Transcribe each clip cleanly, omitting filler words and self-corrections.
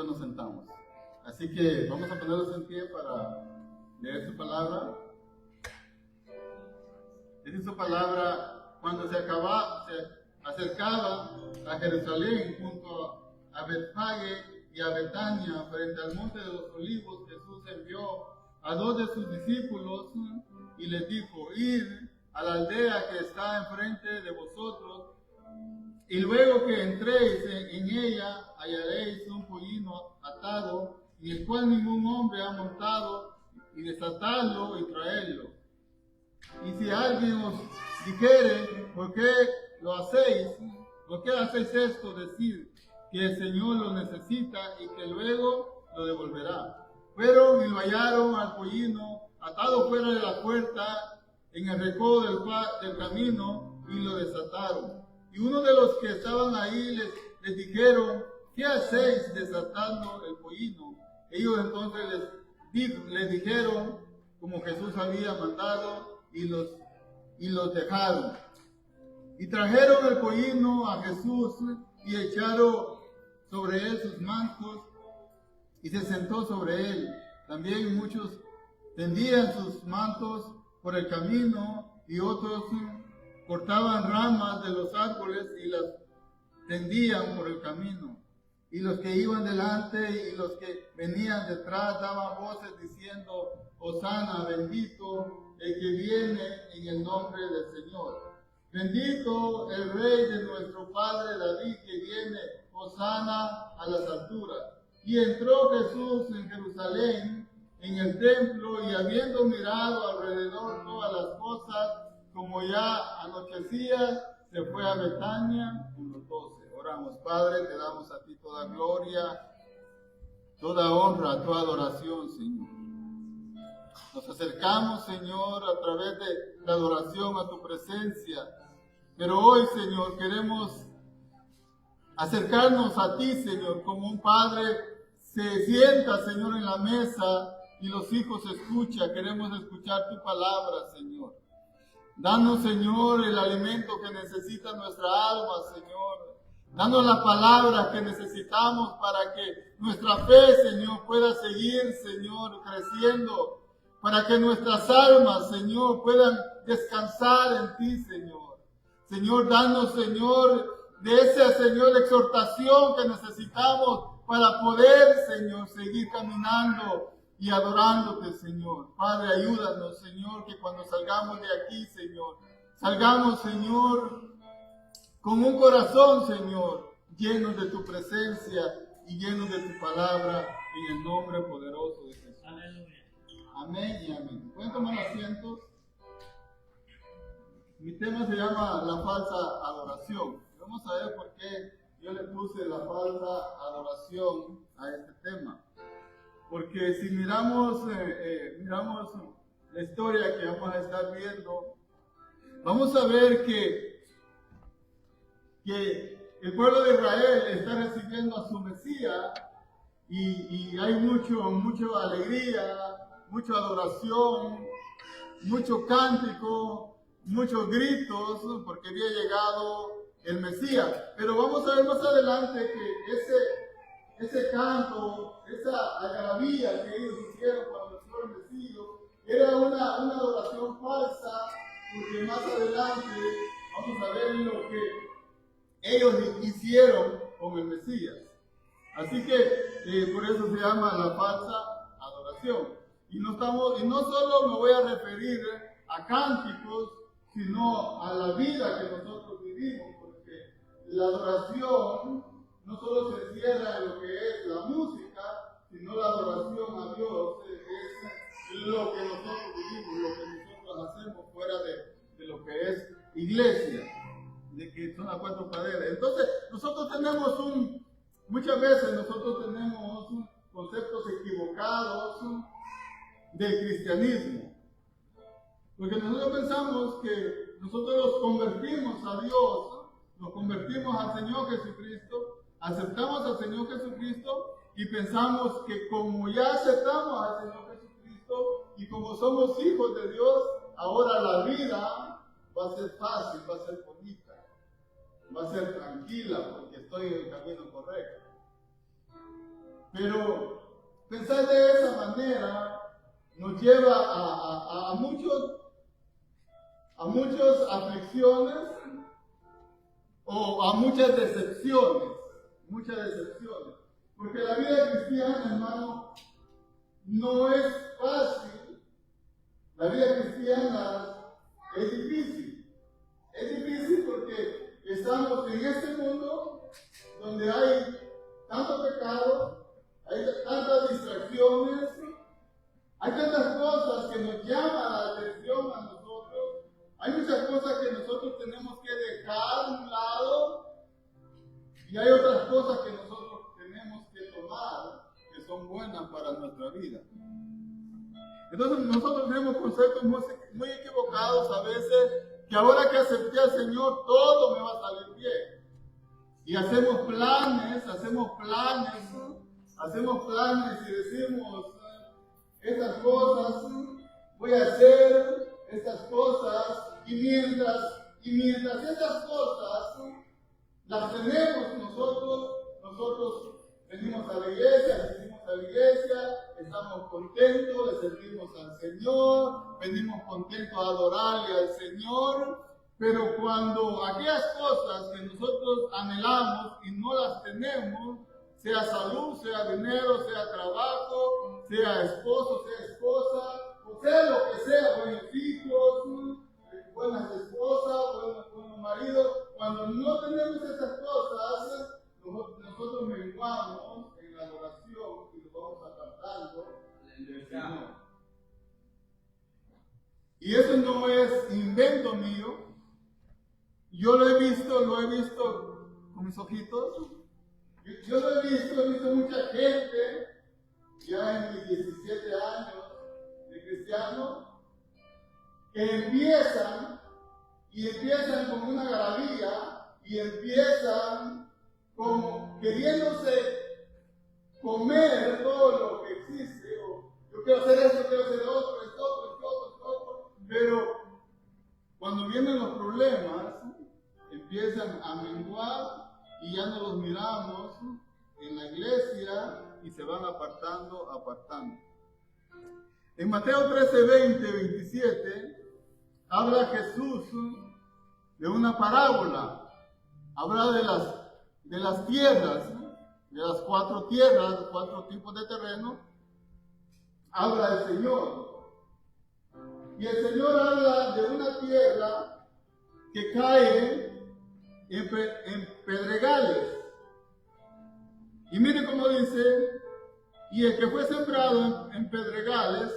después nos sentamos. Así que vamos a ponernos en pie para leer su palabra. Dice su palabra: cuando se acercaba a Jerusalén junto a Betfage y a Betania, frente al monte de los olivos, Jesús envió a 2 de sus discípulos y les dijo: id a la aldea que está enfrente de vosotros, y luego que entréis en ella hallaréis un pollino atado, en el cual ningún hombre ha montado, y desatadlo y traedlo. Y si alguien os dijere: ¿por qué lo hacéis? ¿Por qué hacéis esto? Decid que el Señor lo necesita y que luego lo devolverá. Fueron y lo hallaron al pollino atado fuera de la puerta en el recodo del camino, y lo desataron. Y uno de los que estaban ahí les dijeron: ¿qué hacéis desatando el pollino? Ellos entonces les dijeron como Jesús había mandado, y los dejaron. Y trajeron el pollino a Jesús y echaron sobre él sus mantos, y se sentó sobre él. También muchos tendían sus mantos por el camino, y otros cortaban ramas de los árboles y las tendían por el camino. Y los que iban delante y los que venían detrás daban voces diciendo: Hosana, bendito el que viene en el nombre del Señor. Bendito el Rey de nuestro Padre David, que viene, Hosana a las alturas. Y entró Jesús en Jerusalén, en el templo, y habiendo mirado alrededor todas las cosas, como ya anochecía, se fue a Betania con los 12. Oramos. Padre, te damos a ti toda gloria, toda honra, toda adoración, Señor. Nos acercamos, Señor, a través de la adoración a tu presencia. Pero hoy, Señor, queremos acercarnos a ti, Señor, como un padre se sienta, Señor, en la mesa y los hijos escuchan. Queremos escuchar tu palabra, Señor. Danos, Señor, el alimento que necesita nuestra alma, Señor. Danos la palabra que necesitamos para que nuestra fe, Señor, pueda seguir, Señor, creciendo. Para que nuestras almas, Señor, puedan descansar en ti, Señor. Señor, danos, Señor, de esa, Señor, exhortación que necesitamos para poder, Señor, seguir caminando y adorándote, Señor. Padre, ayúdanos, Señor, que cuando salgamos de aquí, Señor, salgamos, Señor, con un corazón, Señor, lleno de tu presencia y lleno de tu palabra, en el nombre poderoso de Jesús. Aleluya. Amén y amén. ¿Pueden tomar asientos? Mi tema se llama la falsa adoración. Vamos a ver por qué yo le puse la falsa adoración a este tema. Porque si miramos la historia que vamos a estar viendo, vamos a ver que el pueblo de Israel está recibiendo a su Mesías y hay mucha alegría, mucha adoración, mucho cántico, muchos gritos, porque había llegado el Mesías. Pero vamos a ver más adelante que ese canto, esa algarabía que ellos hicieron cuando nació el Mesías, era una adoración falsa, porque más adelante vamos a ver lo que ellos hicieron con el Mesías. Así que por eso se llama la falsa adoración. Y no solo me voy a referir a cánticos, sino a la vida que nosotros vivimos, porque la adoración no solo se encierra en lo que es la música, sino la adoración a Dios es lo que nosotros vivimos, lo que nosotros hacemos fuera de lo que es iglesia, de que son las 4 paredes. Entonces, muchas veces nosotros tenemos conceptos equivocados del cristianismo. Porque nosotros pensamos que nosotros nos convertimos a Dios, nos convertimos al Señor Jesucristo, aceptamos al Señor Jesucristo y pensamos que como ya aceptamos al Señor Jesucristo y como somos hijos de Dios, ahora la vida va a ser fácil, va a ser bonita, va a ser tranquila porque estoy en el camino correcto. Pero pensar de esa manera nos lleva a muchas aflicciones o a muchas decepciones. Porque la vida cristiana, hermano, no es fácil. La vida cristiana es difícil. Es difícil porque estamos en este mundo donde hay tanto pecado, hay tantas distracciones, hay tantas cosas que nos llaman la atención a nosotros. Hay muchas cosas que nosotros tenemos que dejar a un lado y hay otras cosas que nosotros tenemos que tomar que son buenas para nuestra vida. Entonces nosotros tenemos conceptos muy equivocados a veces, que ahora que acepté al Señor todo me va a salir bien. Y hacemos planes y decimos, estas cosas, voy a hacer estas cosas, y mientras estas cosas las tenemos nosotros venimos a la iglesia, estamos contentos, le servimos al Señor, venimos contentos a adorarle al Señor, pero cuando aquellas cosas que nosotros anhelamos y no las tenemos, sea salud, sea dinero, sea trabajo, sea esposo, sea esposa, o sea lo que sea, buenos hijos, buenas esposas, buenos maridos, cuando no tenemos esas cosas, nosotros menguamos en la adoración y nos vamos apartando del Señor. Y eso no es invento mío. Yo lo he visto con mis ojitos. Yo lo he visto mucha gente, ya en mis 17 años de cristiano, que empiezan con una algarabía y empiezan como queriéndose comer todo lo que existe, o yo quiero hacer esto, quiero hacer otro, esto, pero cuando vienen los problemas, empiezan a menguar y ya no los miramos en la iglesia y se van apartando. En Mateo 13, 20, 27, habla Jesús de una parábola, habla de las tierras, de las 4 tierras, 4 tipos de terreno, habla el Señor. Y el Señor habla de una tierra que cae en pedregales. Y mire cómo dice, y el que fue sembrado en pedregales,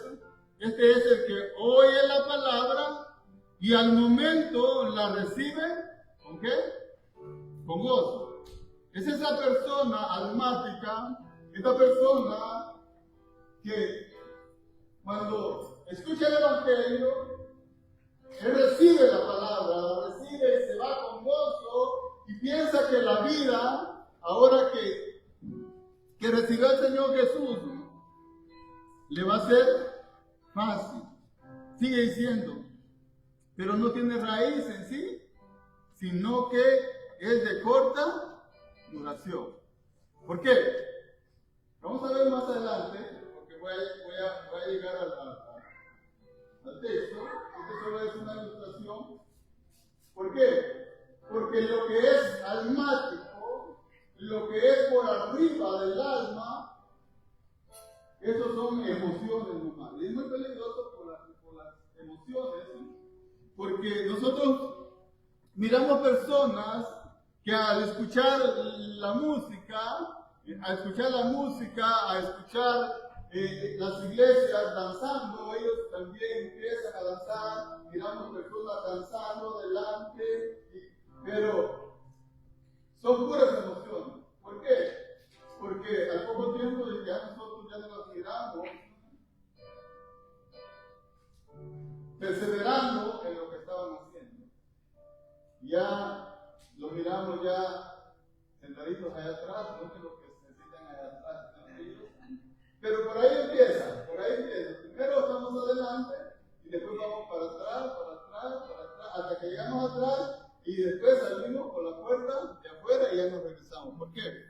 este es el que oye la palabra y al momento la recibe, ¿con qué? Con gozo. Es esa persona almática, esta persona que cuando escucha el Evangelio, él recibe la palabra, la recibe y se va con gozo y piensa que la vida, ahora que recibió al Señor Jesús, le va a ser fácil. Sigue diciendo, pero no tiene raíz en sí, sino que es de corta duración. ¿Por qué? Vamos a ver más adelante, porque voy a llegar al texto. Esto solo es una ilustración. ¿Por qué? Porque lo que es almático, lo que es por arriba del alma, esos son emociones nomás. Y es muy peligroso por las emociones, porque nosotros miramos personas que al escuchar la música, a escuchar las iglesias danzando, ellos también empiezan a danzar, miramos personas danzando delante, pero son puras emociones. ¿Por qué? Porque al poco tiempo ya nosotros ya no las miramos perseverando en lo que estaban haciendo. Ya los miramos ya sentaditos allá atrás, no que lo que necesitan allá atrás, ¿no? Ellos. Pero por ahí empieza. Primero estamos adelante y después vamos para atrás, hasta que llegamos atrás y después salimos por la puerta de afuera y ya nos regresamos. ¿Por qué?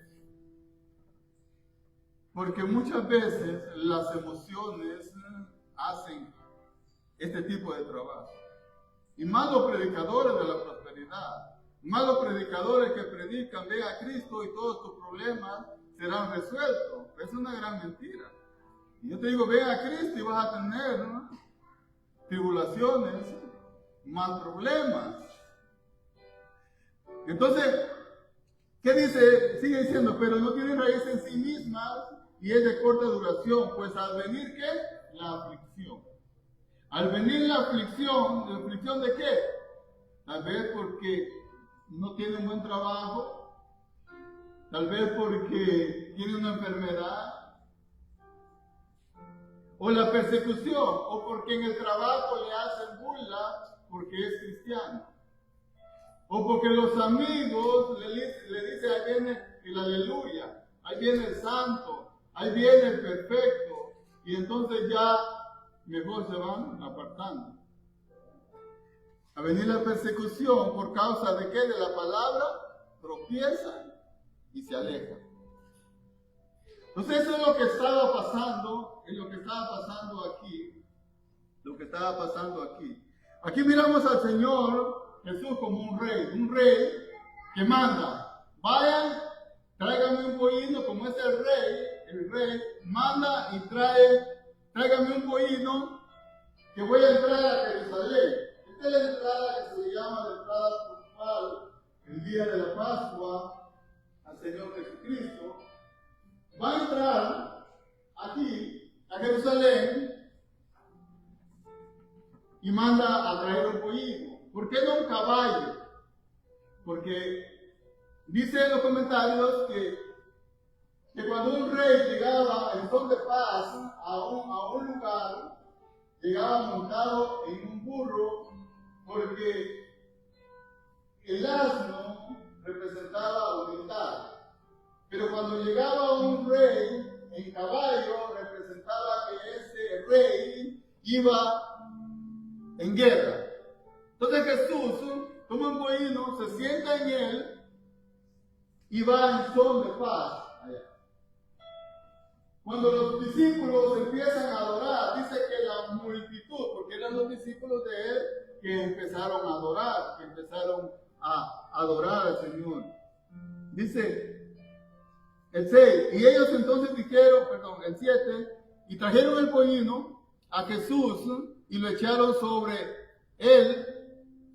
Porque muchas veces las emociones hacen este tipo de trabajo. Y más los predicadores de la prosperidad, más los predicadores que predican, ve a Cristo y todos tus problemas serán resueltos. Es una gran mentira. Y yo te digo, ve a Cristo y vas a tener, ¿no?, tribulaciones, más problemas. Entonces, ¿qué dice? Sigue diciendo, pero no tiene raíz en sí mismas y es de corta duración, pues al venir, ¿qué? La aflicción. Al venir la aflicción de qué? Tal vez porque no tiene un buen trabajo, tal vez porque tiene una enfermedad, o la persecución, o porque en el trabajo le hacen burla porque es cristiano, o porque los amigos le dicen, ahí viene el aleluya, ahí viene el santo, ahí viene el perfecto, y entonces ya mejor se van apartando. A venir la persecución por causa de qué? De la palabra, tropiezan y se alejan. Entonces eso es lo que estaba pasando, es lo que estaba pasando aquí, Aquí miramos al Señor Jesús como un rey que manda, vayan, tráigame un pollino, como es el rey manda y tráigame un pollino que voy a entrar a Jerusalén. Esta es la entrada que se llama la entrada triunfal, el día de la Pascua al Señor Jesucristo. Va a entrar aquí a Jerusalén y manda a traer un pollino. ¿Por qué no un caballo? Porque dice en los comentarios que cuando un rey llegaba en son de paz a un lugar, llegaba montado en un burro, porque el asno representaba humildad. Pero cuando llegaba un rey en caballo, representaba que ese rey iba en guerra. Entonces Jesús toma un pollino, se sienta en él y va en son de paz allá. Cuando los discípulos empiezan a adorar, dice que la multitud, porque eran los discípulos de él que empezaron a adorar, al Señor. Dice el 6, y ellos entonces dijeron, el 7, y trajeron el pollino a Jesús y lo echaron sobre él,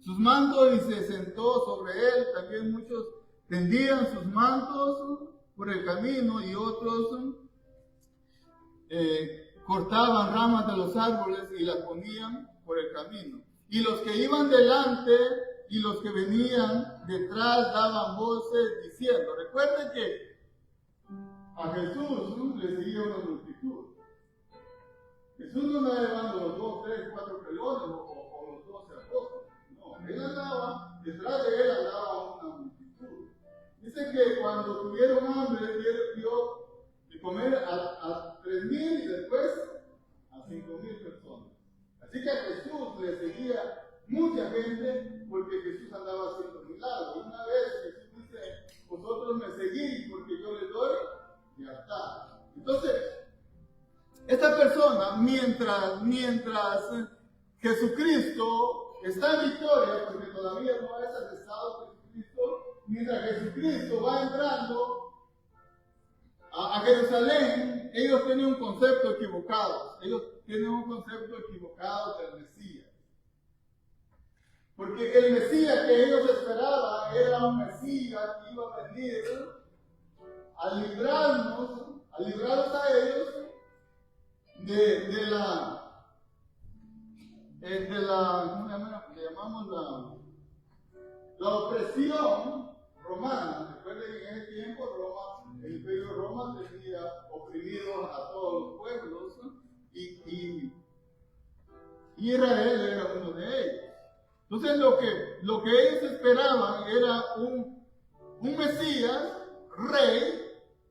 sus mantos, y se sentó sobre él. También muchos tendían sus mantos por el camino y otros cortaban ramas de los árboles y las ponían por el camino. Y los que iban delante y los que venían detrás daban voces diciendo, recuerden que a Jesús le seguía una multitud. Jesús no andaba llevando los 2, 3, 4 pelones o los 12 apóstoles. No, él andaba, detrás de él andaba una multitud. Dice que cuando tuvieron hambre, él dio de comer a 3,000 y después a 5,000 personas. Así que a Jesús le seguía mucha gente porque Jesús andaba haciendo milagros. Una vez Jesús dice, vosotros me seguís porque yo les doy. Ya está. Entonces, esta persona, mientras Jesucristo está en victoria, porque todavía no es arrestado Jesucristo, mientras Jesucristo va entrando a Jerusalén, ellos tienen un concepto equivocado. Ellos tienen un concepto equivocado del Mesías. Porque el Mesías que ellos esperaban era un Mesías que iba a venir a librarlos a ellos de la ¿cómo le llamamos? La opresión romana. Recuerden que en ese tiempo el imperio Roma tenía oprimidos a todos los pueblos y Israel era uno de ellos. Entonces lo que ellos esperaban era un Mesías, rey,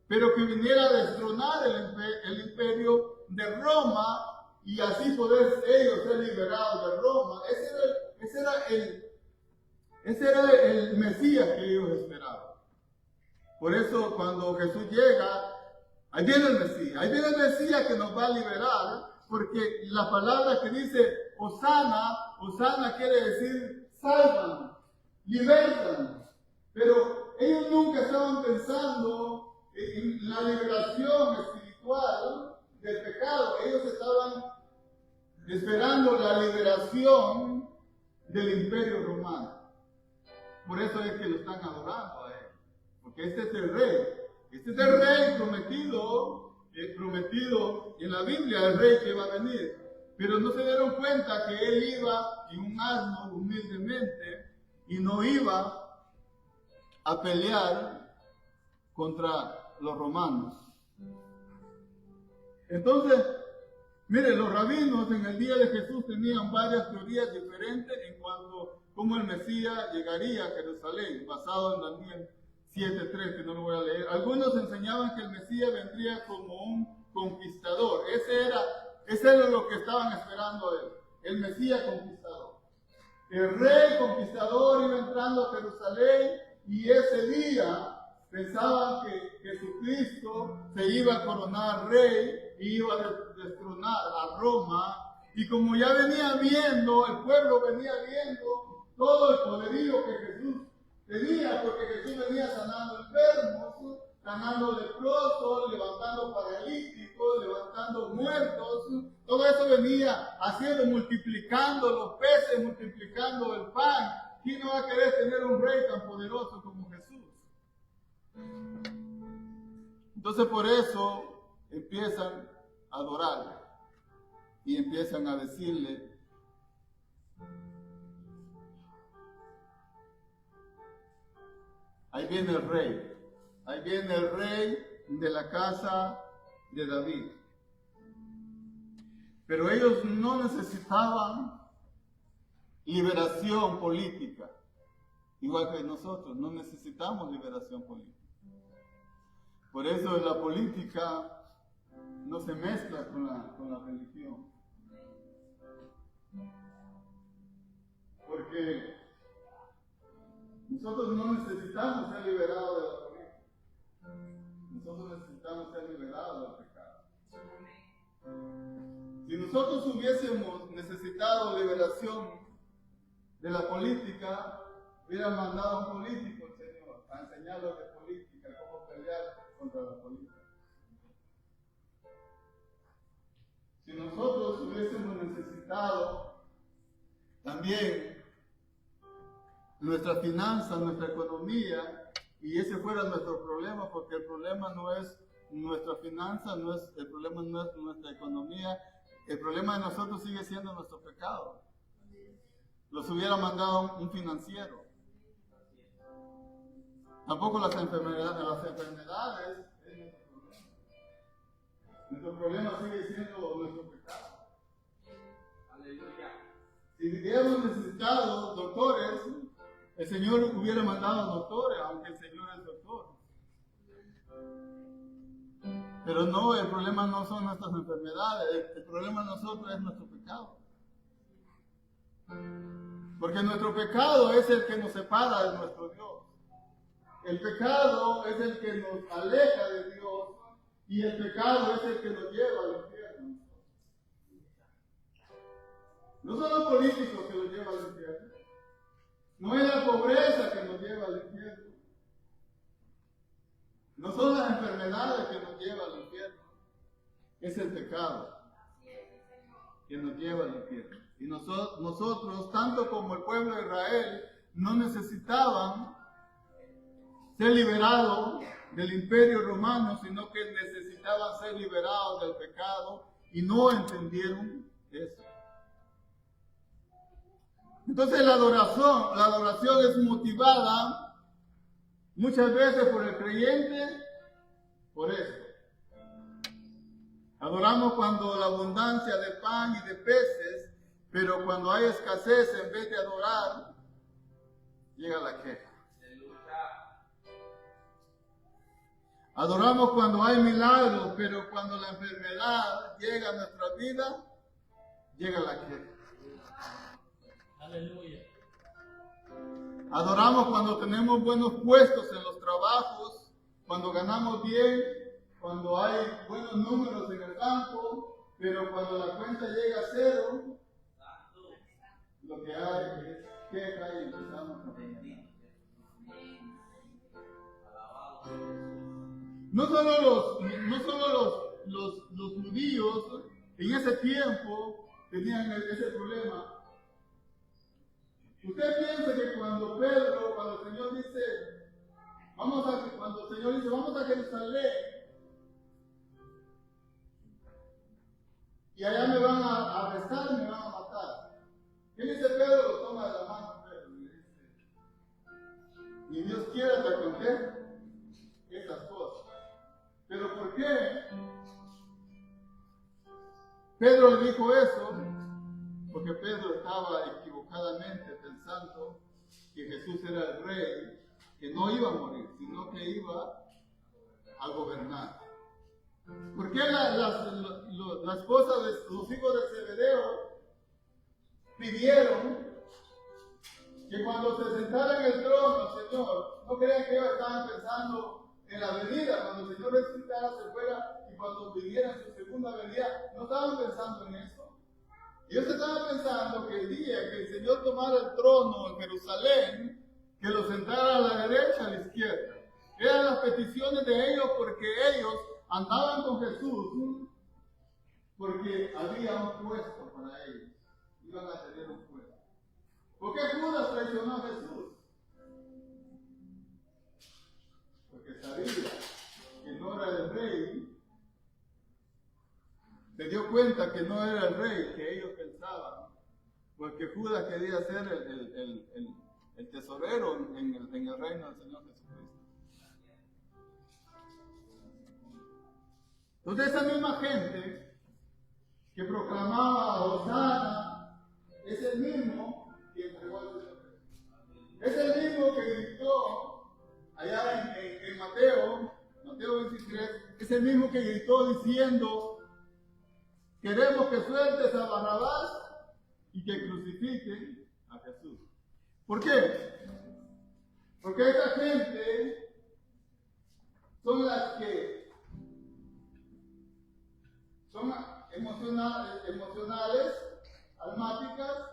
pero que viniera a destronar el imperio de Roma y así poder ellos ser liberados de Roma. Ese era el Mesías que ellos esperaban. Por eso cuando Jesús llega Ahí viene el Mesías que nos va a liberar, porque la palabra que dice Hosana quiere decir sálvanos, libértanos. Pero ellos nunca estaban pensando en la liberación espiritual del pecado. Ellos estaban esperando la liberación del Imperio Romano. Por eso es que lo están adorando a él. Porque este es el rey. Este es el rey prometido en la Biblia, el rey que va a venir. Pero no se dieron cuenta que él iba en un asno humildemente y no iba a pelear contra los romanos. Entonces, mire, los rabinos en el día de Jesús tenían varias teorías diferentes en cuanto a cómo el Mesías llegaría a Jerusalén, basado en Daniel 7:3, que no lo voy a leer. Algunos enseñaban que el Mesías vendría como un conquistador. Ese era lo que estaban esperando él, el Mesías conquistador. El rey conquistador iba entrando a Jerusalén y ese día pensaban que Jesucristo se iba a coronar rey y iba a destronar a Roma. Y como ya venía viendo, el pueblo venía viendo todo el poderío que Jesús tenía, porque Jesús venía sanando enfermos, sanando leprosos, levantando paralíticos, levantando muertos. Todo eso venía haciendo, multiplicando los peces, multiplicando el pan. ¿Quién no va a querer tener un rey tan poderoso como Jesús? Entonces por eso empiezan a adorarle y empiezan a decirle: ahí viene el rey de la casa de David. Pero ellos no necesitaban liberación política, igual que nosotros, no necesitamos liberación política. Por eso la política no se mezcla con la religión. Porque nosotros no necesitamos ser liberados de la política. Nosotros necesitamos ser liberados del pecado. Si nosotros hubiésemos necesitado liberación de la política, hubiera mandado a un político, el Señor, a enseñarlos de política, cómo pelear contra la política. Si nosotros hubiésemos necesitado también nuestra finanza, nuestra economía, y ese fuera nuestro problema, porque el problema no es nuestra finanza, el problema no es nuestra economía, el problema de nosotros sigue siendo nuestro pecado. Los hubiera mandado un financiero. Tampoco las enfermedades es nuestro problema. Nuestro problema sigue siendo nuestro pecado. Aleluya. Si hubiéramos necesitado doctores, el Señor hubiera mandado doctores, aunque el Señor es doctor. Pero no, el problema no son nuestras enfermedades, el problema de nosotros es nuestro pecado. Porque nuestro pecado es el que nos separa de nuestro Dios. El pecado es el que nos aleja de Dios y el pecado es el que nos lleva al infierno. No son los políticos que nos llevan al infierno. No es la pobreza que nos lleva al infierno. No son las enfermedades que nos llevan al infierno. Es el pecado que nos lleva al infierno. Y nosotros, tanto como el pueblo de Israel, no necesitaban ser liberados del imperio romano, sino que necesitaban ser liberados del pecado y no entendieron eso. Entonces la adoración es motivada muchas veces por el creyente, por eso. Adoramos cuando la abundancia de pan y de peces, pero cuando hay escasez, en vez de adorar, llega la queja. Adoramos cuando hay milagros, pero cuando la enfermedad llega a nuestra vida, llega la queja. Aleluya. Adoramos cuando tenemos buenos puestos en los trabajos, cuando ganamos bien, cuando hay buenos números en el banco, pero cuando la cuenta llega a cero, lo que hay es queja y empezamos a regañar. No solo los judíos en ese tiempo tenían ese problema. Usted piensa que cuando el Señor dice, vamos a Jerusalén, y allá me van a arrestar, me van a matar. ¿Qué dice Pedro? Lo toma de la mano Pedro y le dice, ni Dios quiera te conté estas cosas. ¿Pero por qué Pedro le dijo eso? Porque Pedro estaba equivocadamente pensando que Jesús era el rey, que no iba a morir, sino que iba a gobernar. ¿Por qué la esposa de los hijos de Zebedeo pidieron que cuando se sentara en el trono, Señor, no crean que ellos estaban pensando en la venida, cuando el Señor resucitara, se fuera, y cuando viniera en su segunda venida, no estaban pensando en eso? Ellos estaban pensando que el día que el Señor tomara el trono en Jerusalén, que lo sentara a la derecha, a la izquierda. Eran las peticiones de ellos porque ellos andaban con Jesús, porque había un puesto para ellos. Iban a tener un puesto. ¿Por qué Judas traicionó a Jesús? Porque sabía que no era el rey. Se dio cuenta que no era el rey que ellos pensaban, porque Judas quería ser el tesorero en el reino del Señor Jesucristo. Entonces esa misma gente que proclamaba Hosana es el mismo que entregó al Señor Jesús. Es el mismo que gritó allá en Mateo 23, es el mismo que gritó diciendo: queremos que sueltes a Barrabás y que crucifiquen a Jesús. ¿Por qué? Porque esta gente son las que son emocionales, almáticas,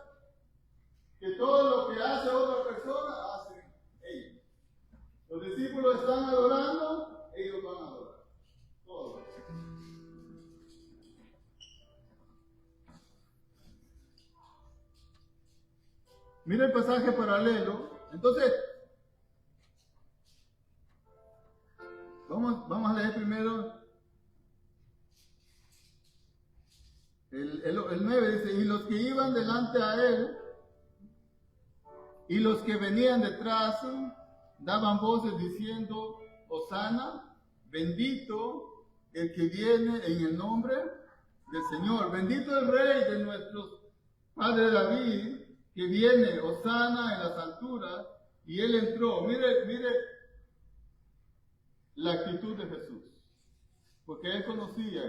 que todo lo que hace otra persona, hacen ellos. Los discípulos están adorando, ellos van a adorar. Todos. Mira el pasaje paralelo. Entonces, vamos a leer primero el 9. Dice: y los que iban delante a él y los que venían detrás daban voces diciendo: Hosana, bendito el que viene en el nombre del Señor, bendito el Rey de nuestros padres David, que viene, Hosana en las alturas. Y él entró. Mire la actitud de Jesús, porque él conocía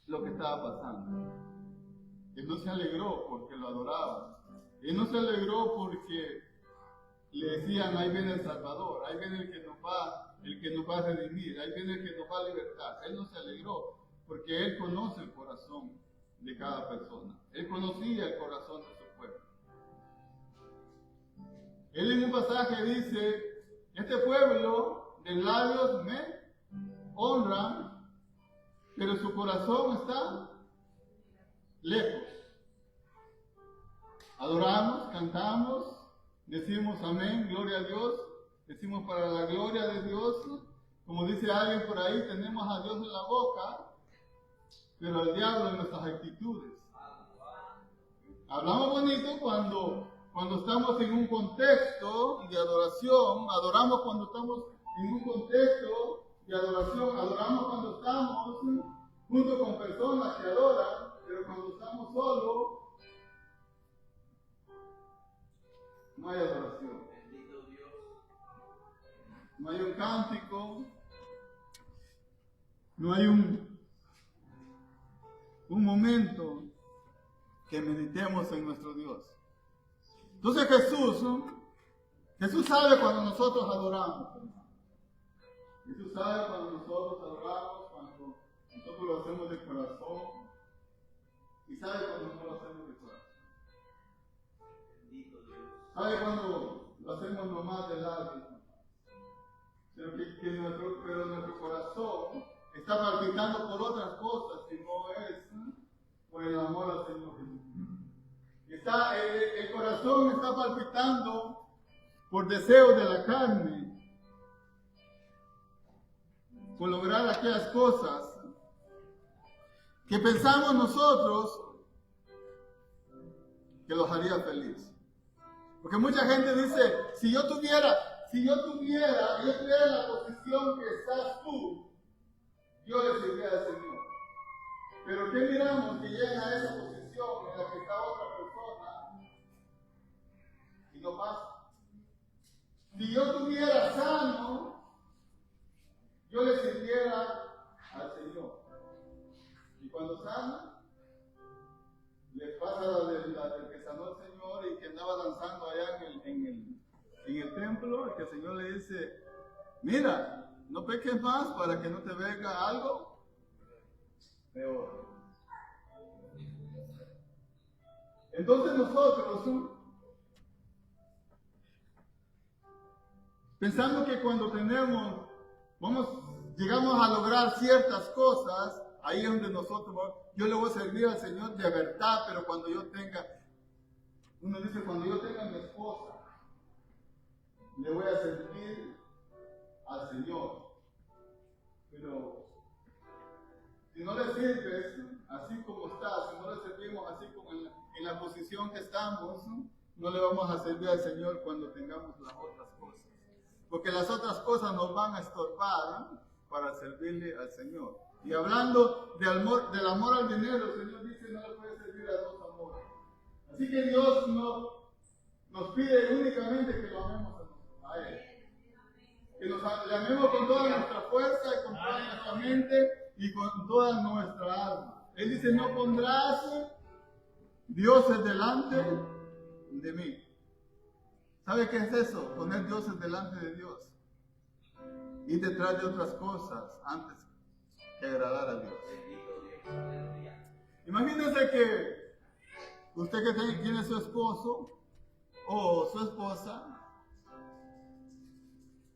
lo que estaba pasando. Él no se alegró porque lo adoraban, él no se alegró porque le decían: ahí viene el Salvador, ahí viene el que nos va a redimir, ahí viene el que nos va a libertar. Él no se alegró porque él conoce el corazón de cada persona. Él conocía el corazón de su pueblo. Él en un pasaje dice: este pueblo de labios me honra, pero su corazón está lejos. Adoramos, cantamos, decimos amén, gloria a Dios, decimos para la gloria de Dios. Como dice alguien por ahí, tenemos a Dios en la boca, pero al diablo en nuestras actitudes. Hablamos bonito cuando estamos en un contexto de adoración, adoramos cuando estamos en un contexto de adoración, adoramos cuando estamos junto con personas que adoran, pero cuando estamos solos, no hay adoración. No hay un cántico, no hay un momento que meditemos en nuestro Dios. Entonces Jesús sabe cuando nosotros adoramos. Jesús sabe cuando nosotros adoramos, cuando nosotros lo hacemos de corazón, y sabe cuando no lo hacemos de corazón. Sabe cuando lo hacemos nomás de largo. Pero nuestro corazón está palpitando por otras cosas y no es por el amor al Señor Jesús. El corazón está palpitando por deseos de la carne, por lograr aquellas cosas que pensamos nosotros que los haría feliz. Porque mucha gente dice, si yo tuviera en la posición que estás tú, yo le serviría al Señor. Pero ¿qué miramos que llega a esa posición en la que está otra persona y no pasa? Si yo estuviera sano, yo le sirviera al Señor. Y cuando sana, le pasa la del que sanó al Señor y que andaba danzando allá en el templo, el que el Señor le dice, mira, no peques más para que no te venga algo peor. Entonces nosotros, pensando que cuando llegamos a lograr ciertas cosas, ahí es donde yo le voy a servir al Señor de verdad, pero cuando yo tenga mi esposa, le voy a servir al Señor. Pero si no le sirves así como estás, si no le servimos así como en la posición que estamos, no le vamos a servir al Señor cuando tengamos las otras cosas. Porque las otras cosas nos van a estorbar para servirle al Señor. Y hablando del amor al dinero, el Señor dice no le puede servir a dos amores. Así que Dios nos pide únicamente que lo amemos a Él. Que le amemos con toda nuestra fuerza y con toda nuestra mente y con toda nuestra alma. Él dice, no pondrás dioses delante de mí. ¿Sabe qué es eso? Poner dioses delante de Dios. Ir detrás de otras cosas antes que agradar a Dios. Imagínense que usted que tiene su esposo o su esposa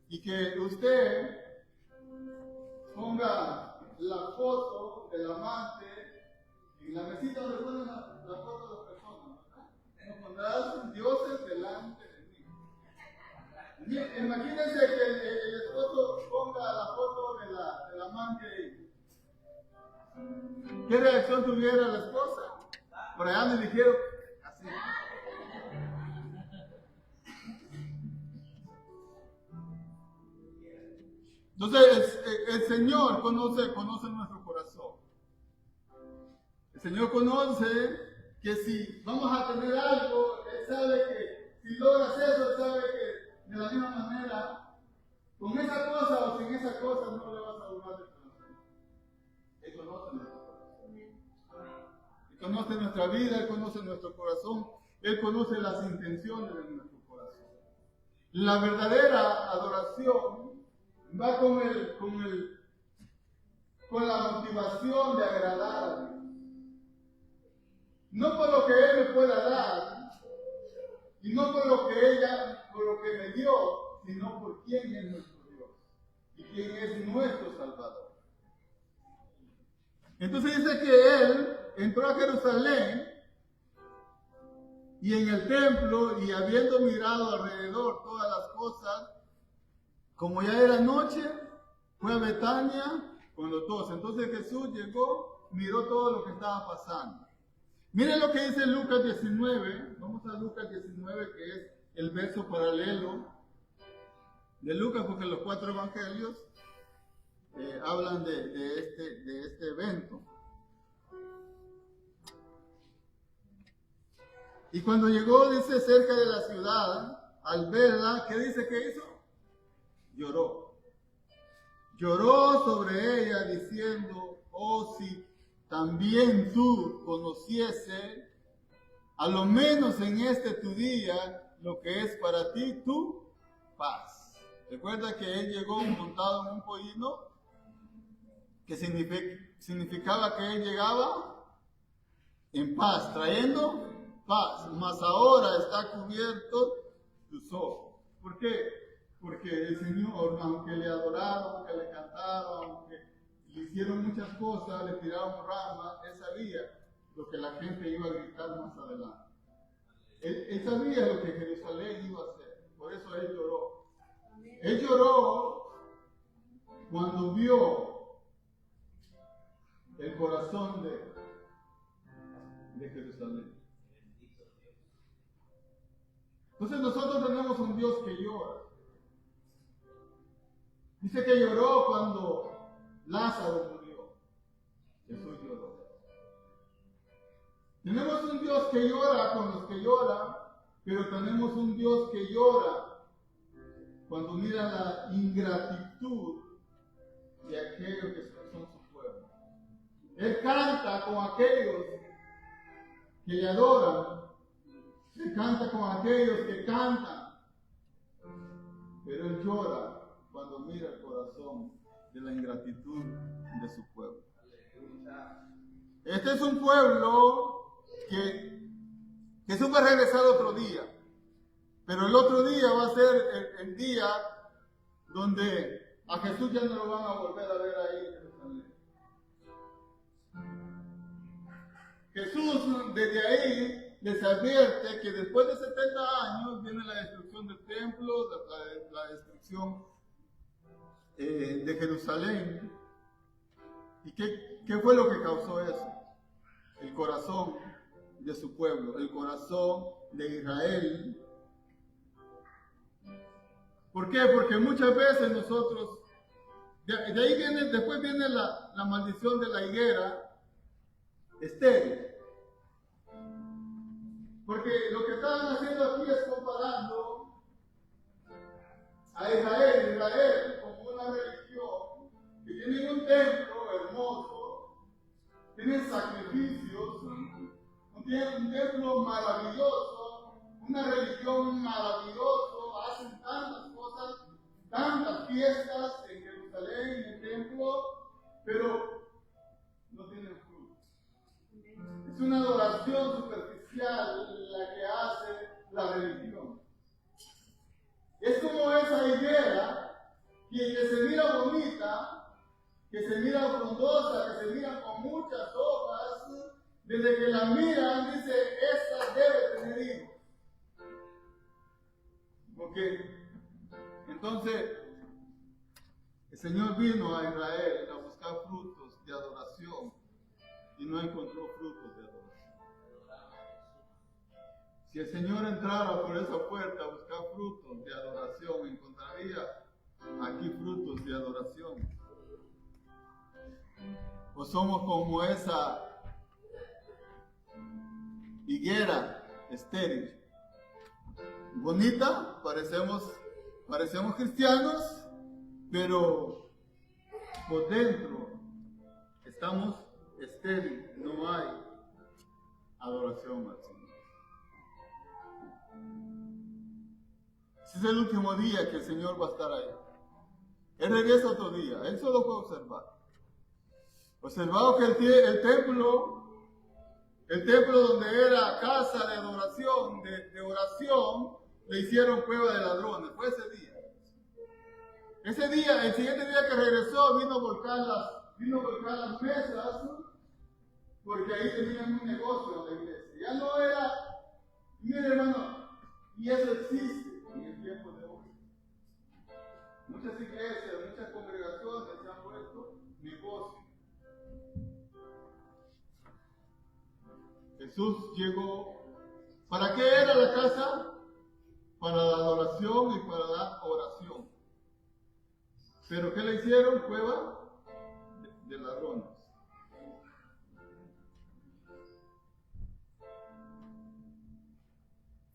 y que usted ponga la foto del amante en la mesita donde ponen la foto de las personas, ¿verdad? No pondrás dioses delante de mí. Imagínense que el esposo ponga la foto del amante ahí. ¿Qué reacción tuviera la esposa? Por allá me dijeron así. Entonces el Señor conoce nuestro corazón. El Señor conoce que si vamos a tener algo, Él sabe que si logras eso, Él sabe que de la misma manera, con esa cosa o sin esa cosa no le vas a durar el corazón. Él conoce nuestro corazón. Él conoce nuestra vida, Él conoce nuestro corazón, Él conoce las intenciones de nuestro corazón. La verdadera adoración va con la motivación de agradar a Dios. No por lo que Él me pueda dar, y no por lo que me dio, sino por quién es nuestro Dios y quién es nuestro Salvador. Entonces dice que Él entró a Jerusalén y en el templo, y habiendo mirado alrededor todas las cosas, como ya era noche, fue a Betania con los 12. Entonces Jesús llegó, miró todo lo que estaba pasando. Miren lo que dice Lucas 19. Vamos a Lucas 19, que es el verso paralelo de Lucas, porque los 4 evangelios hablan de este evento. Y cuando llegó, dice, cerca de la ciudad, al verla, ¿qué dice que hizo? Lloró. Lloró sobre ella diciendo, oh, si también tú conociese, a lo menos en este tu día, lo que es para ti tu paz. Recuerda que él llegó montado en un pollino, que significaba que él llegaba en paz, trayendo paz, mas ahora está cubierto sus ojos. ¿Por qué? Porque el Señor, aunque le adoraron, aunque le cantaron, aunque le hicieron muchas cosas, le tiraron ramas, él sabía lo que la gente iba a gritar más adelante. Él sabía lo que Jerusalén iba a hacer, por eso él lloró. Él lloró cuando vio el corazón de Jerusalén. Entonces nosotros tenemos un Dios que llora. Dice que lloró cuando Lázaro murió. Jesús lloró. Tenemos un Dios que llora con los que lloran, pero tenemos un Dios que llora cuando mira la ingratitud de aquellos que son su pueblo. Él canta con aquellos que le adoran. Él canta con aquellos que cantan. Pero él llora cuando mira el corazón de la ingratitud de su pueblo. Este es un pueblo que Jesús va a regresar otro día. Pero el otro día va a ser el día donde a Jesús ya no lo van a volver a ver ahí en Jerusalén. Jesús desde ahí les advierte que después de 70 años viene la destrucción del templo, la destrucción de Jerusalén. ¿Y qué fue lo que causó eso? El corazón de su pueblo, el corazón de Israel. ¿Por qué? Porque muchas veces nosotros, de ahí después viene la maldición de la higuera estéril. Porque lo que estaban haciendo aquí es comparando a Israel como una religión que tiene un templo hermoso, tienen sacrificios, tienen un templo maravilloso, una religión maravillosa, hacen tantas cosas, tantas fiestas en Jerusalén, en el templo, pero no tienen fruto. Es una adoración superficial la que hace la religión. Es como esa higuera que se mira bonita, que se mira frondosa, que se mira con muchas hojas, desde que la miran dice, esta debe tener hijos. Porque entonces el Señor vino a Israel a buscar frutos de adoración y no encontró frutos de adoración. Si el Señor entrara por esa puerta a buscar frutos de adoración, encontraría aquí frutos de adoración. O somos como esa higuera estéril. Bonita, parecemos cristianos, pero por dentro estamos estériles, no hay adoración al Señor. Ese es el último día que el Señor va a estar ahí. Él regresa otro día, él solo fue observar. Observado que el templo donde era casa de adoración, de oración, le hicieron cueva de ladrones. Fue ese día. Ese día, el siguiente día que regresó, vino a volcar las mesas, porque ahí tenían un negocio en la iglesia. Ya no era, mire hermano, y eso existe en el tiempo de hoy. Muchas iglesias, muchas congregaciones se han vuelto negocio. Jesús llegó. ¿Para qué era la casa? Para la adoración y para la oración. ¿Pero qué le hicieron? Cueva de ladrones.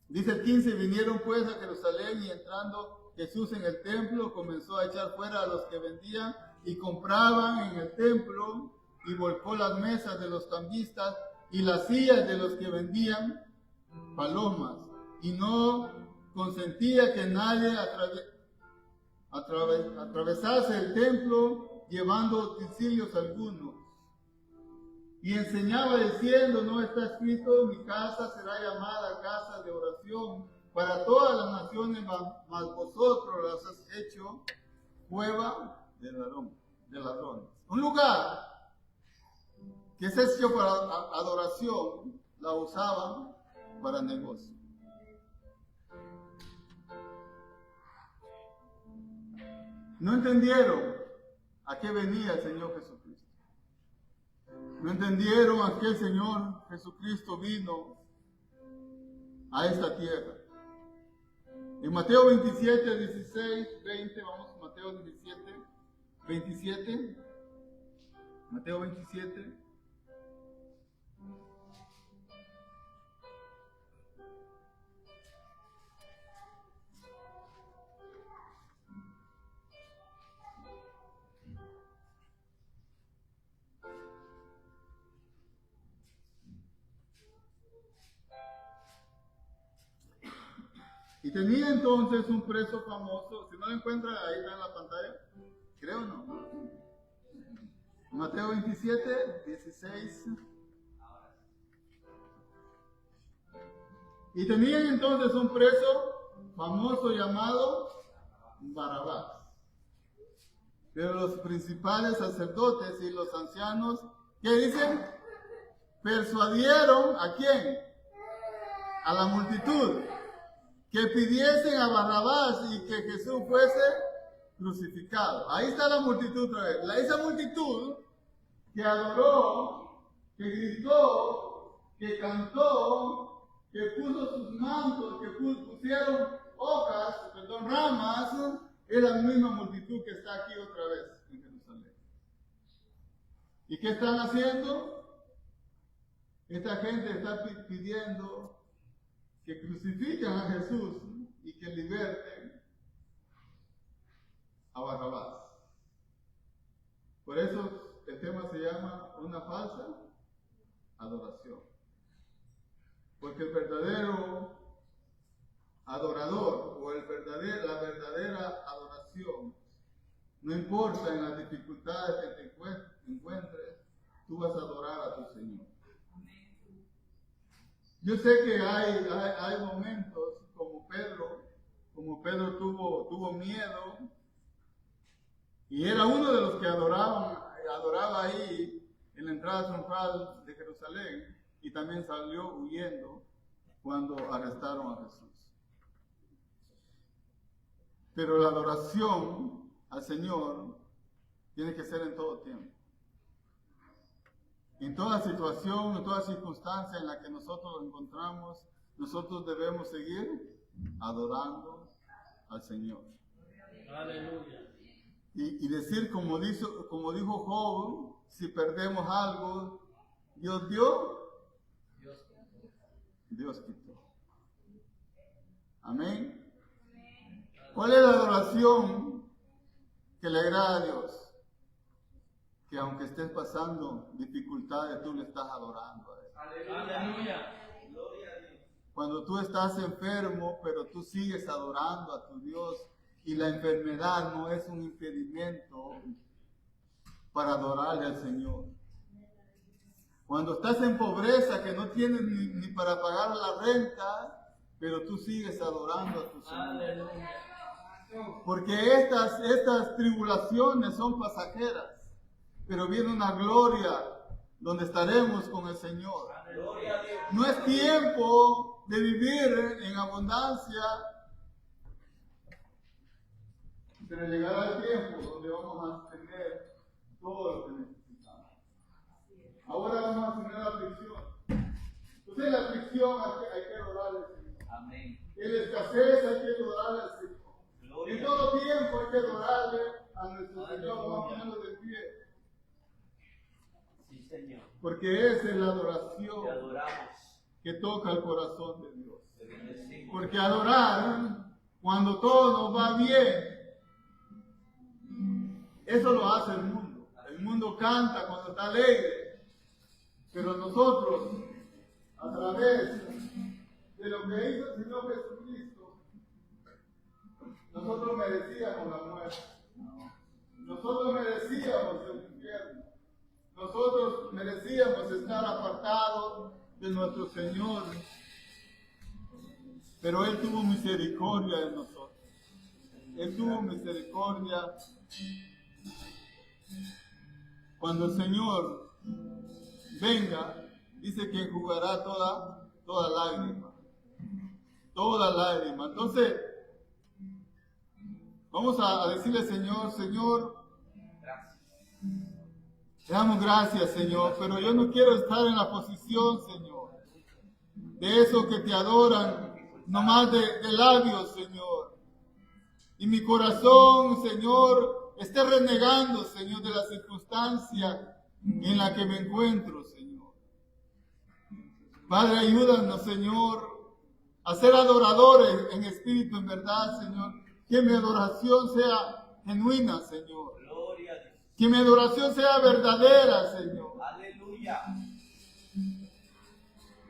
Dice el 15, vinieron pues a Jerusalén y entrando Jesús en el templo comenzó a echar fuera a los que vendían y compraban en el templo y volcó las mesas de los cambistas y las sillas de los que vendían palomas y no consentía que nadie atravesase el templo llevando utensilios algunos. Y enseñaba diciendo, no está escrito, mi casa será llamada casa de oración para todas las naciones, mas vosotros las has hecho cueva de ladrones. Un lugar que es hecho para adoración, la usaban para negocio. No entendieron a qué venía el Señor Jesucristo. No entendieron a qué el Señor Jesucristo vino a esta tierra. En Mateo 27, 16, 20, vamos a Mateo 27, 27. Mateo 27. Y tenía entonces un preso famoso, si no lo encuentra, ahí está en la pantalla, creo no. Mateo 27, 16. Y tenían entonces un preso famoso llamado Barrabás. Pero los principales sacerdotes y los ancianos, ¿qué dicen? Persuadieron ¿a quién? A la multitud, que pidiesen a Barrabás y que Jesús fuese crucificado. Ahí está la multitud otra vez. Esa multitud que adoró, que gritó, que cantó, que puso sus mantos, que pusieron ramas, es la misma multitud que está aquí otra vez en Jerusalén. ¿Y qué están haciendo? Esta gente está pidiendo que crucifiquen a Jesús y que liberten a Barrabás. Por eso el tema se llama una falsa adoración. Porque el verdadero adorador o la verdadera adoración, no importa en las dificultades que te encuentres, tú vas a adorar a tu Señor. Yo sé que hay momentos como Pedro tuvo miedo y era uno de los que adoraba ahí en la entrada central de Jerusalén y también salió huyendo cuando arrestaron a Jesús. Pero la adoración al Señor tiene que ser en todo tiempo. En toda situación, en toda circunstancia en la que nosotros nos encontramos, nosotros debemos seguir adorando al Señor. Aleluya. Y decir como dijo Job, si perdemos algo, Dios dio, Dios quitó. Amén. ¿Cuál es la adoración que le agrada a Dios? Que aunque estés pasando dificultades, tú le estás adorando a Él. Aleluya. Cuando tú estás enfermo, pero tú sigues adorando a tu Dios y la enfermedad no es un impedimento para adorarle al Señor. Cuando estás en pobreza, que no tienes ni para pagar la renta, pero tú sigues adorando a tu Señor. Aleluya. Porque estas tribulaciones son pasajeras. Pero viene una gloria donde estaremos con el Señor. No es tiempo de vivir en abundancia, pero llegará el tiempo donde vamos a tener todo lo que necesitamos. Ahora vamos a tener aflicción. Entonces en la aflicción hay que adorarle al Señor. Amén. En la escasez hay que adorarle al Señor. En todo tiempo hay que adorarle a nuestro Señor. Vamos a ponerlo de pie. Señor. Porque esa es la adoración Te adoramos. que toca el corazón de Dios. Te bendecimos. Porque adorar, cuando todo nos va bien, eso lo hace el mundo. El mundo canta cuando está alegre. Pero nosotros, a través de lo que hizo el Señor Jesucristo, Nosotros merecíamos la muerte. Nosotros merecíamos el infierno. Nosotros merecíamos estar apartados de nuestro Señor. Pero Él tuvo misericordia de nosotros. Él tuvo misericordia. Cuando el Señor venga, dice que enjugará toda lágrima. Toda lágrima. Entonces, vamos a decirle al Señor, Señor, te damos gracias, Señor, pero yo no quiero estar en la posición, Señor, de esos que te adoran, nomás de labios, Señor. Y mi corazón, Señor, esté renegando, Señor, de la circunstancia en la que me encuentro, Señor. Padre, ayúdanos, Señor, a ser adoradores en espíritu, en verdad, Señor. Que mi adoración sea genuina, Señor. Gloria a Dios. Que mi adoración sea verdadera, Señor. Aleluya.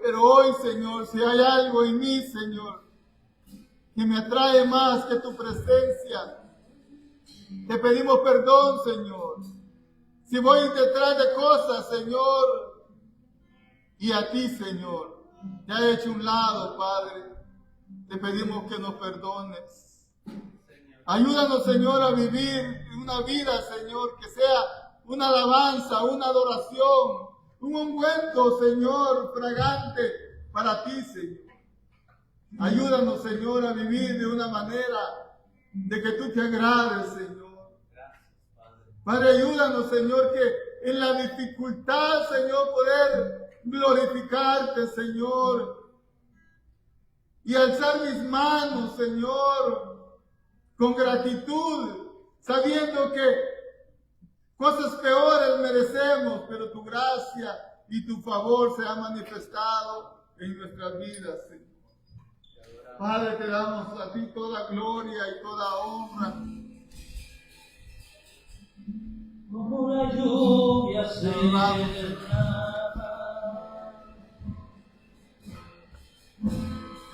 Pero hoy, Señor, si hay algo en mí, Señor, que me atrae más que tu presencia, te pedimos perdón, Señor. Si voy detrás de cosas, Señor, y a ti, Señor, te ha hecho un lado, Padre, te pedimos que nos perdones. Ayúdanos, Señor, a vivir una vida, Señor, que sea una alabanza, una adoración, un ungüento, Señor, fragante para ti, Señor. Ayúdanos, Señor, a vivir de una manera de que tú te agrades, Señor. Padre, ayúdanos, Señor, que en la dificultad, Señor, poder glorificarte, Señor. Y alzar mis manos, Señor, con gratitud, sabiendo que cosas peores merecemos, pero tu gracia y tu favor se ha manifestado en nuestras vidas, Señor. Padre, te damos a ti toda gloria y toda honra. Como la lluvia se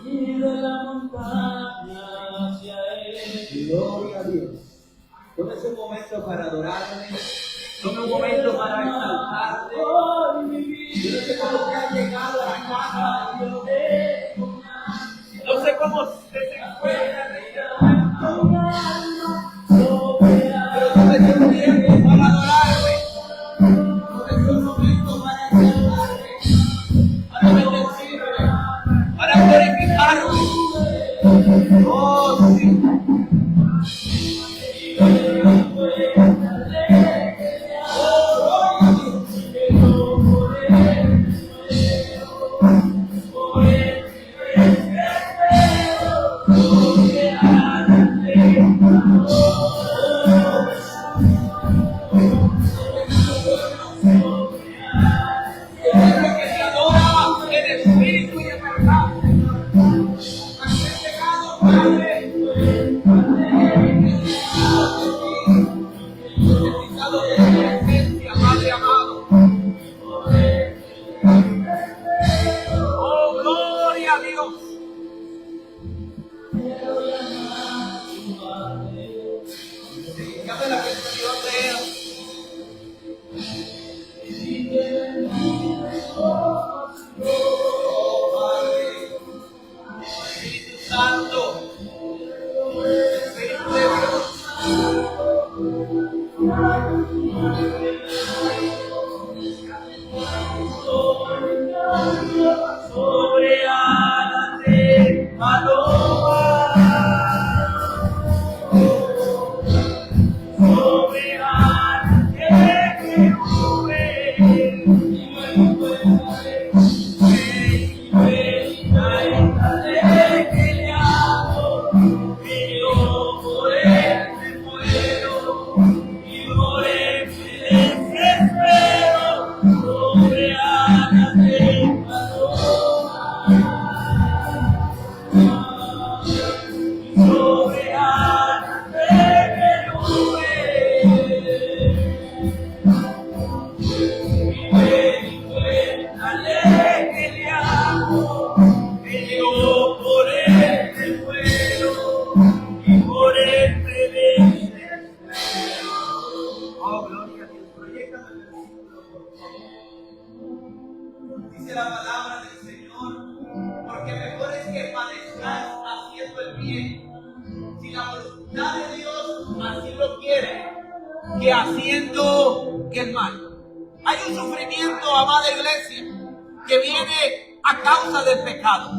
y de la montaña hacia él. Gloria a Dios. Toma ese momento para adorarme. Toma un momento para exaltarte. Yo no sé cómo te has llegado a la casa de Dios. No sé cómo se encuentra. Pero tómese un tiempo para adorarme. Tómese un momento para exaltarme. Para bendecirme. Para glorificarme. Oh, sí. Padre amado. Dice la palabra del Señor, porque mejor es que padezcáis haciendo el bien, si la voluntad de Dios así lo quiere, que haciendo el mal. Hay un sufrimiento, amada iglesia, que viene a causa del pecado.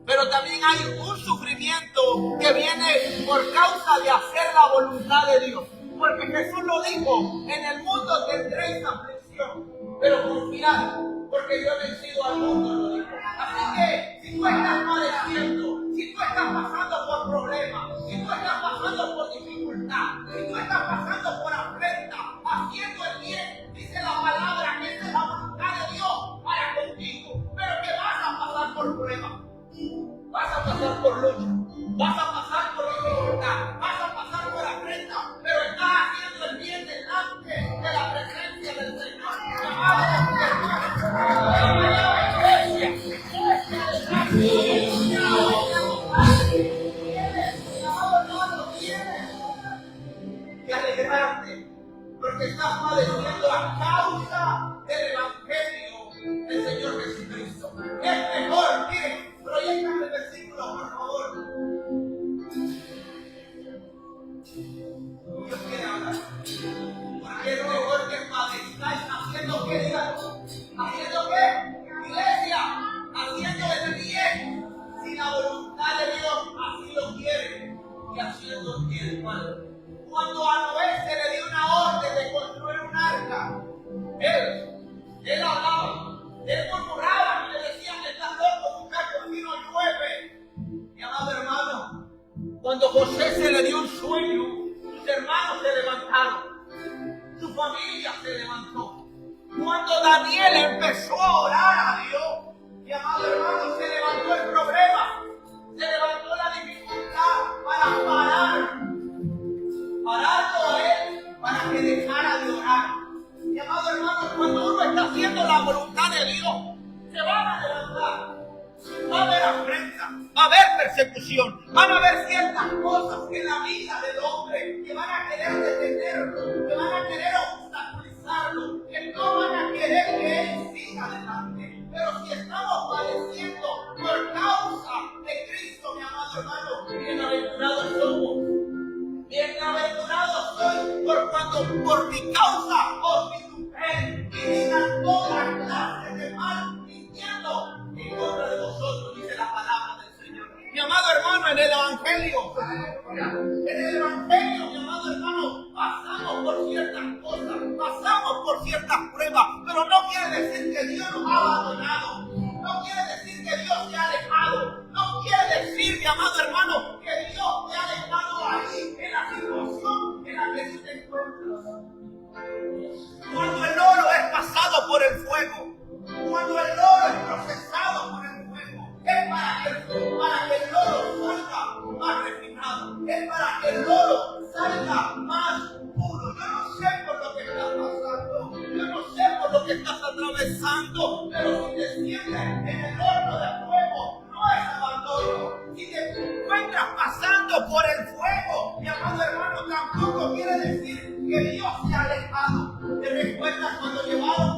Pero también hay un sufrimiento que viene por causa de hacer la voluntad de Dios. Porque Jesús lo dijo, en el mundo tendréis aflicción, pero confiad, porque yo he vencido al mundo, lo dijo. Así que, si tú estás padeciendo, si tú estás pasando por problemas, si tú estás pasando por dificultad, si tú estás pasando por afrenta, haciendo el bien, dice la palabra que esa es la voluntad de Dios para contigo, pero que vas a pasar por pruebas, vas a pasar por lucha, vas a pasar por dificultad, vas a pasar por afrenta, pero estás haciendo el bien delante de la presencia del Señor. Que alegrarte, porque estás padeciendo a causa del Evangelio del Señor Jesucristo. Es mejor, miren, proyectan el versículo, por favor. Dios quiere hablar. Porque es mejor que padezcáis haciendo qué, digan, haciendo qué, iglesia, haciendo el bien, si la voluntad de Dios así lo quiere, y haciendo el mal. Cuando a Noé se le dio una orden de construir un arca, él hablaba, él murmuraba y le decían que estás loco, muchacho, aquí no llueve. Mi amado hermano, cuando José se le dio un sueño, sus hermanos se levantaron, su familia se levantó. Cuando Daniel empezó a orar a Dios, mi amado hermano, se levantó el problema, se levantó la dificultad para pararlo a él, para que dejara de orar. Mi amado hermano, cuando uno está haciendo la voluntad de Dios, se van a levantar. Va a haber afrenta, va a haber persecución, van a haber ciertas cosas en la vida del hombre que van a querer detenerlo, que van a querer obstaculizarlo, que no van a querer que él siga adelante. Pero si estamos padeciendo por causa de Cristo, mi amado hermano, bienaventurados somos. Bienaventurado soy por cuando por mi causa os vituperen y digan toda clase de mal mintiendo en contra de vosotros, dice la palabra del Señor. Mi amado hermano, en el Evangelio, mi amado hermano, pasamos por ciertas cosas, pasamos por ciertas pruebas, pero no quiere decir que Dios nos ha abandonado, no quiere decir que Dios se ha alejado, no quiere decir, mi amado hermano, que Dios te ha dejado ahí, en la situación en la que tú te encuentras. Cuando el oro es pasado por el fuego, cuando el oro es procesado por el fuego, es para que el oro salga más refinado, es para que el oro salga más puro. Yo no sé por lo que estás pasando, yo no sé por lo que estás atravesando, pero si te sientes en el horno de fuego, no es abandono. Si te encuentras pasando por el fuego, mi amado hermano, tampoco quiere decir que Dios te ha alejado. ¿Te recuerdas cuando llevaron